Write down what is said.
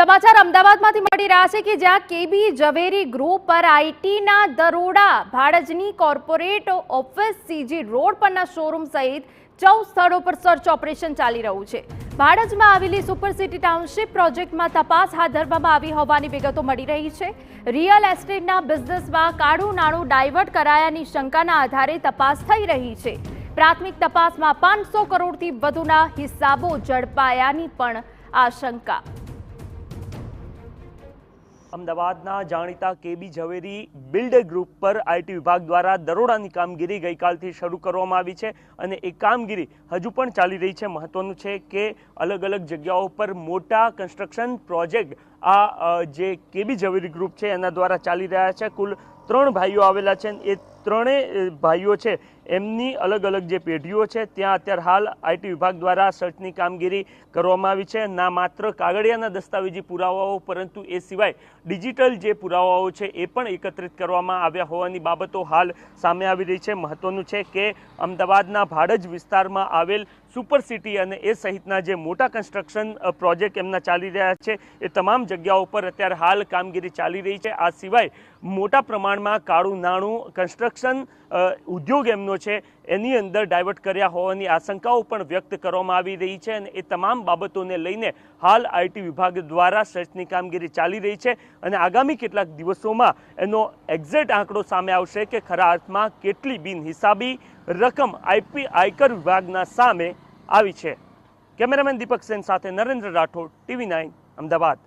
સમાચાર અમદાવાદમાંથી મળી રહ્યા છે કે જ્યાં કેબી ઝવેરી ગ્રુપ પર આઈટીના દરોડા ભાડજની કોર્પોરેટ ઓફિસ સીજી રોડ પરના શોરૂમ સહિત 14 સ્થળો પર સર્ચ ઓપરેશન ચાલી રહ્યું છે। ભાડજમાં આવેલી સુપર સિટી ટાઉનશીપ પ્રોજેક્ટમાં તપાસ હાથ ધરવામાં આવી હોવાની વિગતો મળી રહી છે। રિયલ એસ્ટેટના બિઝનેસમાં કાળું નાણું ડાયવર્ટ કરાયાની શંકાના આધારે તપાસ થઈ રહી છે। પ્રાથમિક તપાસમાં 500 કરોડથી વધુના હિસાબો ઝડપાયાની પણ આશંકા। અમદાવાદના જાણીતા કેબી ઝવેરી બિલ્ડર ગ્રુપ પર આઈટી વિભાગ દ્વારા દરોડાની કામગીરી ગઈકાલથી શરૂ કરવામાં આવી છે અને એ કામગીરી હજુ પણ ચાલી રહી છે। મહત્વનું છે કે અલગ અલગ જગ્યાઓ પર મોટા કન્સ્ટ્રક્શન પ્રોજેક્ટ આ જે કેબી ઝવેરી ગ્રુપ છે એના દ્વારા ચાલી રહ્યા છે। કુલ 3 ભાઈઓ આવેલા છે। એ ત્રણેય ભાઈઓ છે એમની અલગ અલગ જે પેઢીઓ છે ત્યાં અત્યારે હાલ આઈટી વિભાગ દ્વારા સર્ચની કામગીરી કરવામાં આવી છે। ના માત્ર કાગળિયાના દસ્તાવેજી પુરાવાઓ પરંતુ એ સિવાય ડિજિટલ જે પુરાવાઓ છે એ પણ એકત્રિત કરવામાં આવ્યા હોવાની બાબતો હાલ સામે આવી રહી છે। મહત્વનું છે કે અમદાવાદના ભાડજ વિસ્તારમાં આવેલ સુપર સિટી અને એ સહિતના જે મોટા કન્સ્ટ્રક્શન પ્રોજેક્ટ એમના ચાલી રહ્યા છે એ તમામ જગ્યાઓ પર અત્યારે હાલ કામગીરી ચાલી રહી છે। આ સિવાય મોટા પ્રમાણમાં કાળું નાણું કન્સ્ટ્રક્શન ઉદ્યોગ એમનો છે એની અંદર ડાયવર્ટ કર્યા હોવાની આશંકાઓ પણ વ્યક્ત કરવામાં આવી રહી છે અને એ તમામ બાબતોને લઈને હાલ આઈટી વિભાગ દ્વારા સર્ચની કામગીરી ચાલી રહી છે અને આગામી કેટલાક દિવસોમાં એનો એક્ઝેક્ટ આંકડો સામે આવશે કે ખરા અર્થમાં કેટલી બિનહિસાબી રકમ આયકર વિભાગના સામે આવી છે। કેમેરામેન દીપક સેન સાથે નરેન્દ્ર રાઠોડ, TV9 અમદાવાદ।